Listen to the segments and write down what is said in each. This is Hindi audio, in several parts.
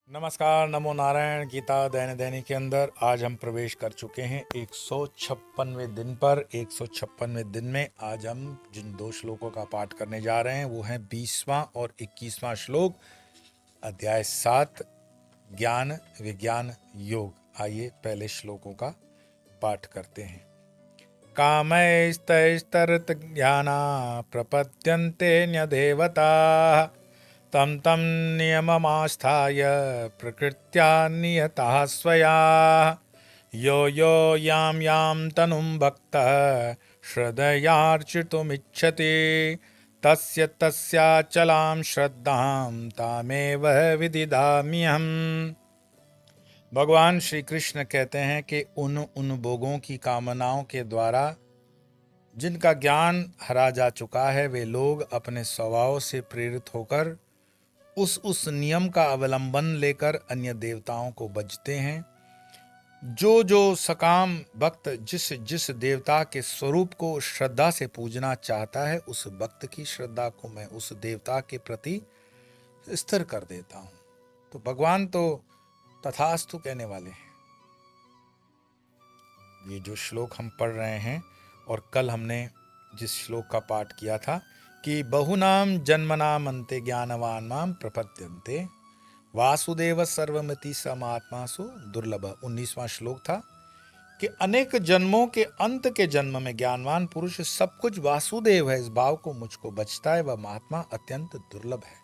नमस्कार, नमो नारायण। गीता दैनिक दैनिक के अंदर आज हम प्रवेश कर चुके हैं 156वें दिन पर। 156वें दिन में आज हम जिन दो श्लोकों का पाठ करने जा रहे हैं वो हैं 20वां और 21वां श्लोक, अध्याय 7, ज्ञान विज्ञान योग। आइए पहले श्लोकों का पाठ करते हैं। कामैस्तैस्तरत ज्ञाना प्रपद्यन्ते न्यदेवता तं तं नियममास्थाय प्रकृत्या नियतः स्वया यो यो यां यां तनुं भक्तः श्रद्धयार्चितुमिच्छति तस्य तस्याचलां श्रद्धां तामेव विदिधाम्यहम्। भगवान श्री कृष्ण कहते हैं कि उन भोगों की कामनाओं के द्वारा जिनका ज्ञान हरा जा चुका है, वे लोग अपने स्वभाव से प्रेरित होकर उस नियम का अवलंबन लेकर अन्य देवताओं को भजते हैं। जो सकाम भक्त जिस जिस देवता के स्वरूप को श्रद्धा से पूजना चाहता है, उस भक्त की श्रद्धा को मैं उस देवता के प्रति स्थिर कर देता हूं। तो भगवान तो तथास्तु कहने वाले हैं। ये जो श्लोक हम पढ़ रहे हैं और कल हमने जिस श्लोक का पाठ किया था कि बहुनाम जन्मनाम अन्ते ज्ञानवान माम प्रपद्यन्ते वासुदेव सर्वमिति समात्मासु दुर्लभ, 19वां श्लोक था कि अनेक जन्मों के अंत के जन्म में ज्ञानवान पुरुष सब कुछ वासुदेव है, इस भाव को मुझको बचता है, वह महात्मा अत्यंत दुर्लभ है।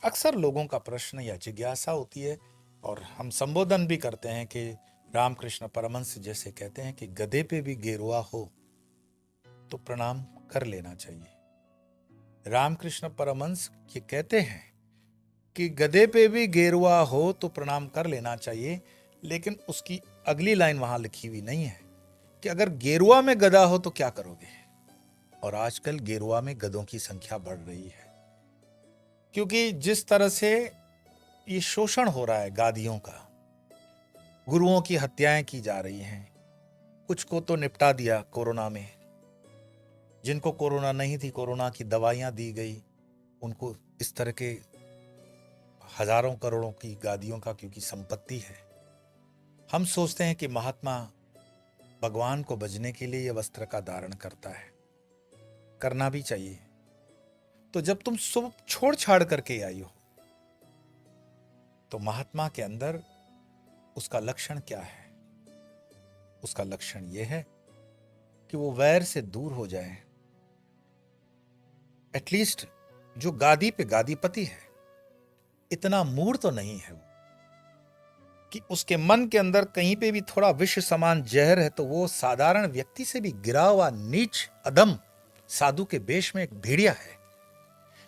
अक्सर लोगों का प्रश्न या जिज्ञासा होती है और हम संबोधन भी करते हैं कि रामकृष्ण परमहंस जैसे कहते हैं कि गधे पे भी गेरुआ हो तो प्रणाम कर लेना चाहिए। रामकृष्ण परमहंस ये कहते हैं कि गधे पे भी गेरुआ हो तो प्रणाम कर लेना चाहिए, लेकिन उसकी अगली लाइन वहां लिखी हुई नहीं है कि अगर गेरुआ में गधा हो तो क्या करोगे। और आजकल गेरुआ में गधों की संख्या बढ़ रही है, क्योंकि जिस तरह से ये शोषण हो रहा है गादियों का, गुरुओं की हत्याएं की जा रही हैं। कुछ को तो निपटा दिया कोरोना में, जिनको कोरोना नहीं थी कोरोना की दवाइयां दी गई, उनको इस तरह के हजारों करोड़ों की गादियों का क्योंकि संपत्ति है। हम सोचते हैं कि महात्मा भगवान को भजने के लिए यह वस्त्र का धारण करता है, करना भी चाहिए। तो जब तुम सब छोड़ छाड़ करके आई हो तो महात्मा के अंदर उसका लक्षण क्या है? उसका लक्षण यह है कि वो वैर से दूर हो जाए। एटलीस्ट जो गादी पे गादीपति है, इतना मूढ़ तो नहीं है वो कि उसके मन के अंदर कहीं पे भी थोड़ा विष समान जहर है तो वो साधारण व्यक्ति से भी गिरा हुआ नीच अधम साधु के वेश में एक भेड़िया है,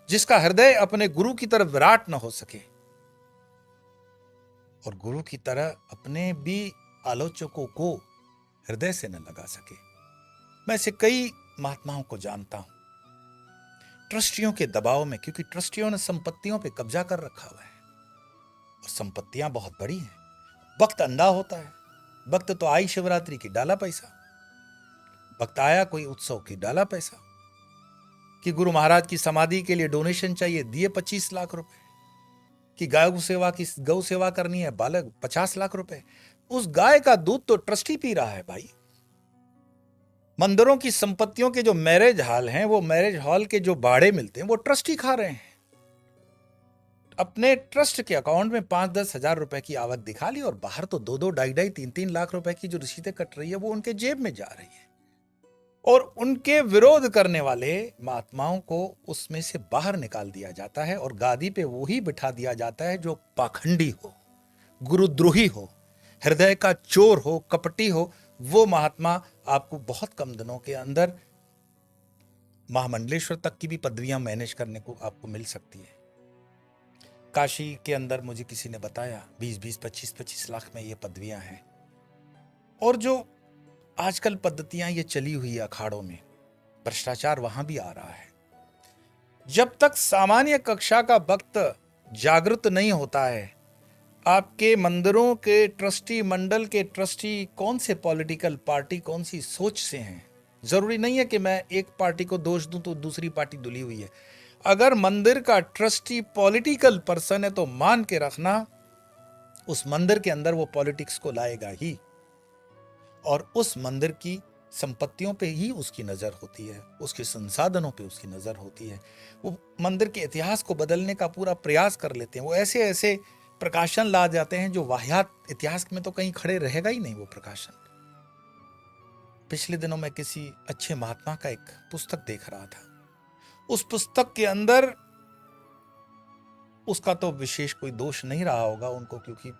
जिसका हृदय अपने गुरु की तरह विराट न हो सके और गुरु की तरह अपने भी आलोचकों को हृदय से न लगा सके। मैं ऐसे कई महात्माओं को जानता हूं, ट्रस्टियों के दबाव में, क्योंकि ट्रस्टियों ने संपत्तियों पे कब्जा कर रखा हुआ है और संपत्तियां बहुत बड़ी हैं। वक्त अंधा होता है। वक्त तो आई शिवरात्रि की डाला पैसा, वक्त आया कोई उत्सव की डाला पैसा, कि गुरु महाराज की समाधि के लिए डोनेशन चाहिए, दिए 25 लाख रुपए, कि गौ सेवा करनी है, बालक 50 लाख रुपए। उस गाय का दूध तो ट्रस्टी पी रहा है भाई। मंदिरों की संपत्तियों के जो मैरिज हॉल हैं, वो मैरिज हॉल के जो बाड़े मिलते हैं, वो ट्रस्टी खा रहे हैं। अपने ट्रस्ट के अकाउंट में 5-10 हजार रुपए की आवक दिखा ली और बाहर तो 2-2, 2.5, 3-3 लाख रुपए की जो रसीदें कट रही है वो उनके जेब में जा रही है। और उनके विरोध करने वाले महात्माओं को उसमें से बाहर निकाल दिया जाता है और गादी पे वो ही बिठा दिया जाता है जो पाखंडी हो, गुरुद्रोही हो, हृदय का चोर हो, कपटी हो। वो महात्मा आपको बहुत कम दिनों के अंदर महामंडलेश्वर तक की भी पदवियां मैनेज करने को आपको मिल सकती है। काशी के अंदर मुझे किसी ने बताया 20-20, 25-25 लाख में ये पदवियां हैं। और जो आजकल पद्धतियां ये चली हुई है अखाड़ों में, भ्रष्टाचार वहां भी आ रहा है। जब तक सामान्य कक्षा का भक्त जागृत नहीं होता है, आपके मंदिरों के ट्रस्टी, मंडल के ट्रस्टी कौन से पॉलिटिकल पार्टी, कौन सी सोच से हैं, जरूरी नहीं है कि मैं एक पार्टी को दोष दूं तो दूसरी पार्टी धुली हुई है। अगर मंदिर का ट्रस्टी पॉलिटिकल पर्सन है तो मान के रखना उस मंदिर के अंदर वो पॉलिटिक्स को लाएगा ही, और उस मंदिर की संपत्तियों पे ही उसकी नजर होती है, उसके संसाधनों पे उसकी नजर होती है। वो मंदिर के इतिहास को बदलने का पूरा प्रयास कर लेते हैं। वो ऐसे ऐसे प्रकाशन ला जाते हैं जो वाहियात, इतिहास में तो कहीं खड़े रहेगा ही नहीं वो प्रकाशन। पिछले दिनों मैं किसी अच्छे महात्मा का एक पुस्तक देख रहा था। उस पुस्तक के अंदर उसका तो विशेष कोई दोष नहीं रहा होगा उनको, क्योंकि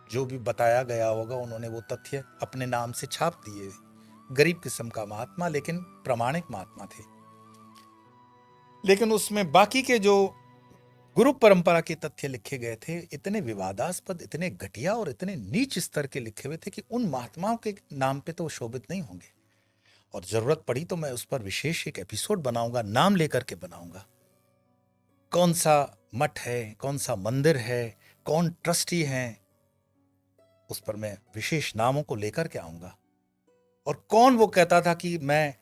जो भी बताया गया होगा उन्होंने वो तथ्य अपने नाम से छाप दिए। गरीब किस्म का महात्मा, लेकिन प्रामाणिक महात्मा थे। लेकिन उसमें बाकी के जो गुरु परंपरा के तथ्य लिखे गए थे, इतने विवादास्पद, इतने घटिया और इतने नीच स्तर के लिखे हुए थे कि उन महात्माओं के नाम पे तो शोभित नहीं होंगे। और जरूरत पड़ी तो मैं उस पर विशेष एक एपिसोड बनाऊंगा, नाम लेकर के बनाऊंगा। कौन सा मठ है, कौन सा मंदिर है, कौन ट्रस्टी है, उस पर मैं विशेष नामों को लेकर के आऊंगा। और कौन वो कहता था कि मैं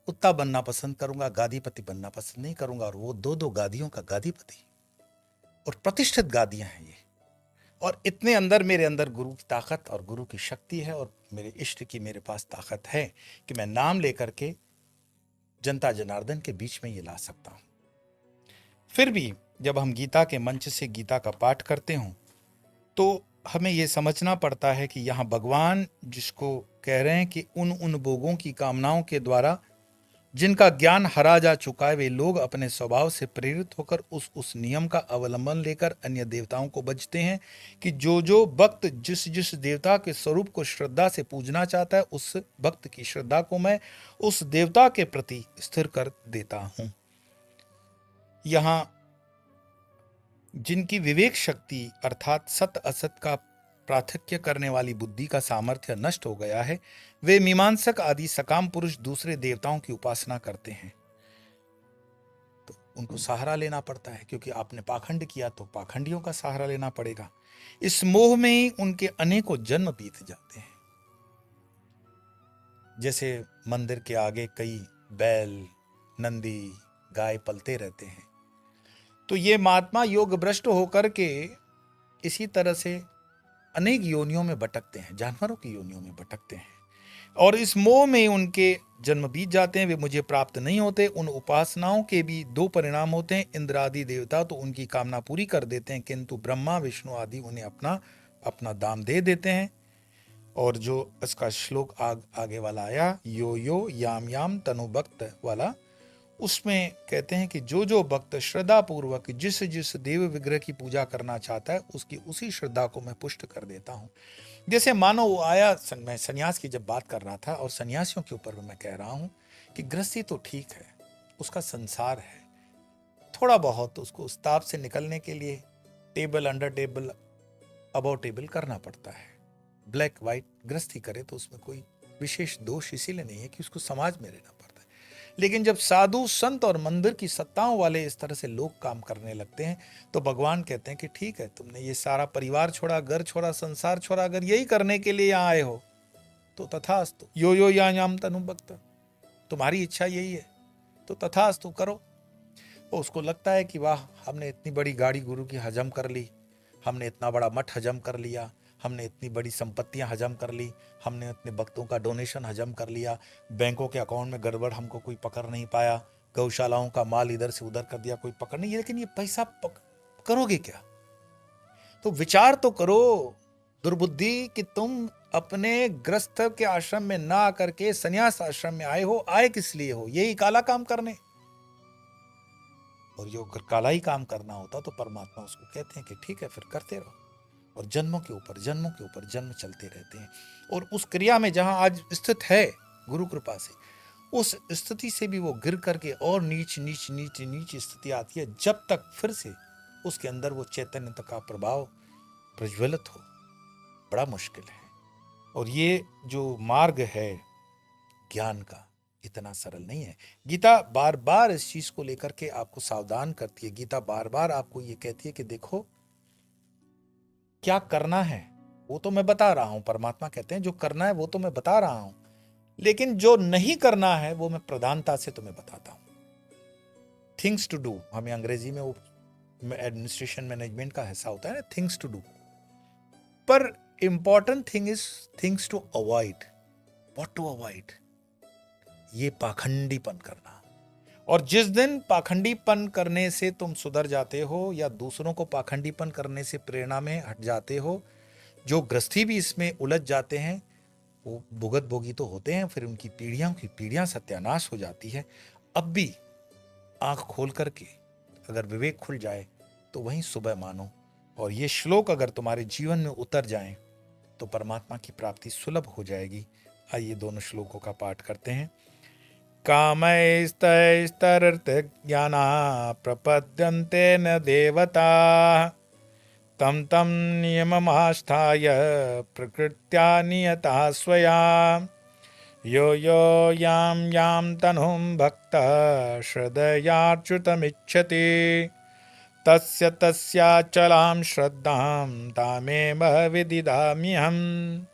कुत्ता बनना पसंद करूंगा, गादीपति बनना पसंद नहीं करूंगा, और वो दो दो गादियों का गादीपति, और प्रतिष्ठित गादियां हैं ये। और इतने अंदर, मेरे अंदर गुरु की ताकत और गुरु की शक्ति है, और मेरे इष्ट की मेरे पास ताकत है कि मैं नाम लेकर के जनता जनार्दन के बीच में ये ला सकता हूं। फिर भी जब हम गीता के मंच से गीता का पाठ करते हों तो हमें यह समझना पड़ता है कि यहाँ भगवान जिसको कह रहे हैं कि उन भोगों की कामनाओं के द्वारा जिनका ज्ञान हरा जा चुका है, वे लोग अपने स्वभाव से प्रेरित होकर उस नियम का अवलंबन लेकर अन्य देवताओं को भजते हैं कि जो भक्त जिस जिस देवता के स्वरूप को श्रद्धा से पूजना चाहता है, उस भक्त की श्रद्धा को मैं उस देवता के प्रति स्थिर कर देता हूं। यहां जिनकी विवेक शक्ति अर्थात सत असत का प्राथक्य करने वाली बुद्धि का सामर्थ्य नष्ट हो गया है, वे मीमांसक आदि सकाम पुरुष दूसरे देवताओं की उपासना करते हैं। तो उनको सहारा लेना पड़ता है, क्योंकि आपने पाखंड किया तो पाखंडियों का सहारा लेना पड़ेगा। इस मोह में ही उनके अनेकों जन्म बीत जाते हैं। जैसे मंदिर के आगे कई बैल, नंदी, गाय पलते रहते हैं, तो ये महात्मा योग भ्रष्ट होकर के इसी तरह से अनेक योनियों में भटकते हैं, जानवरों की योनियों में भटकते हैं, और इस मोह में उनके जन्म बीत जाते हैं। वे मुझे प्राप्त नहीं होते। उन उपासनाओं के भी दो परिणाम होते हैं। इंद्र आदि देवता तो उनकी कामना पूरी कर देते हैं, किंतु ब्रह्मा विष्णु आदि उन्हें अपना अपना दाम दे देते हैं। और जो इसका श्लोक आगे वाला आया, यो यो याम याम तनु भक्त वाला, उसमें कहते हैं कि जो भक्त श्रद्धा पूर्वक जिस जिस देव विग्रह की पूजा करना चाहता है, उसकी उसी श्रद्धा को मैं पुष्ट कर देता हूं। जैसे मानो वो आया, मैं सन्यास की जब बात कर रहा था, और सन्यासियों के ऊपर मैं कह रहा हूं कि गृहस्थी तो ठीक है, उसका संसार है, थोड़ा बहुत उसको उस ताप से निकलने के लिए table under table above table करना पड़ता है। ब्लैक व्हाइट गृहस्थी करे तो उसमें कोई विशेष दोष इसीलिए नहीं है कि उसको समाज में रहना पड़ता है। लेकिन जब साधु संत और मंदिर की सत्ताओं वाले इस तरह से लोग काम करने लगते हैं, तो भगवान कहते हैं कि ठीक है, तुमने ये सारा परिवार छोड़ा, घर छोड़ा, संसार छोड़ा, अगर यही करने के लिए यहाँ आए हो तो तथास्तु। यो यो याम तनु भक्त, तुम्हारी इच्छा यही है तो तथास्तु करो। और उसको लगता है कि वाह, हमने इतनी बड़ी गाड़ी गुरु की हजम कर ली, हमने इतना बड़ा मठ हजम कर लिया, हमने इतनी बड़ी संपत्तियां हजम कर ली, हमने इतने भक्तों का डोनेशन हजम कर लिया, बैंकों के अकाउंट में गड़बड़ हमको कोई पकड़ नहीं पाया, गौशालाओं का माल इधर से उधर कर दिया, कोई पकड़ नहीं। लेकिन ये पैसा करोगे क्या? तो विचार तो करो दुर्बुद्धि कि तुम अपने गृहस्थ के आश्रम में ना आकर के संन्यास आश्रम में आए हो। आए किस लिए हो? यही काला काम करने। और जो काला ही काम करना होता तो परमात्मा उसको कहते हैं कि ठीक है, फिर करते रहो। और जन्मों के ऊपर जन्म चलते रहते हैं। और उस क्रिया में जहां आज स्थित है गुरु कृपा से, उस स्थिति से भी वो गिर करके और नीच नीच नीच नीच स्थिति आती है, जब तक फिर से उसके अंदर वो चैतन्य का प्रभाव प्रज्वलित हो। बड़ा मुश्किल है। और ये जो मार्ग है ज्ञान का, इतना सरल नहीं है। गीता बार बार इस चीज को लेकर के आपको सावधान करती है। गीता बार बार आपको ये कहती है कि देखो, क्या करना है वो तो मैं बता रहा हूं। परमात्मा कहते हैं जो करना है वो तो मैं बता रहा हूं, लेकिन जो नहीं करना है वो मैं प्रधानता से तुम्हें बताता हूं। थिंग्स टू डू, हमें अंग्रेजी में वो एडमिनिस्ट्रेशन मैनेजमेंट का हिस्सा होता है ना, थिंग्स टू डू। पर important thing is things to avoid. What to avoid? ये पाखंडीपन करना. और जिस दिन पाखंडीपन करने से तुम सुधर जाते हो या दूसरों को पाखंडीपन करने से प्रेरणा में हट जाते हो, जो गृहस्थी भी इसमें उलझ जाते हैं वो भुगत भोगी तो होते हैं, फिर उनकी पीढ़ियां की पीढ़ियां सत्यानाश हो जाती है. अब भी आंख खोल करके अगर विवेक खुल जाए तो वहीं सुबह मानो, और ये श्लोक अगर तुम्हारे जीवन में उतर जाएं तो परमात्मा की प्राप्ति सुलभ हो जाएगी. आइए दोनों श्लोकों का पाठ करते हैं. कामैस्तैस्तरर्थज्ञाना प्रपद्यन्ते न देवता तं तं नियममास्थाय प्रकृत्या नियता स्वया यो यो यां यां तनुं भक्तः श्रद्धयाच्युतमिच्छति तस्य तस्याचलां श्रद्धां तामेव विदिदाम्यहम्.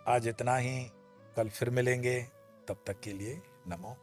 आज इतना ही. कल फिर मिलेंगे. तब तक के लिए नमो.